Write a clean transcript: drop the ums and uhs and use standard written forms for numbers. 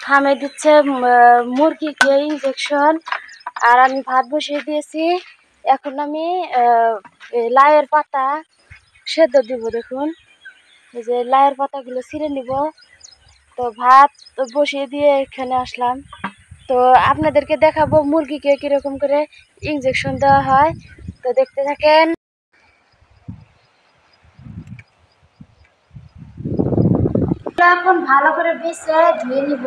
খামে দিচ্ছে মুরগিকে ইঞ্জেকশন। আর আমি ভাত বসিয়ে দিয়েছি। এখন আমি লাউয়ের পাতা সেদ্ধ দিব। দেখুন, এই যে লাউয়ের পাতাগুলো ছিঁড়ে নিব। তো ভাত বসিয়ে দিয়ে এখানে আসলাম। তো আপনাদেরকে দেখাবো মুরগিকে কিরকম করে ইঞ্জেকশন দেওয়া হয়। তো দেখতে থাকেন। এখন ভালো করে বেছে ধুয়ে নিব।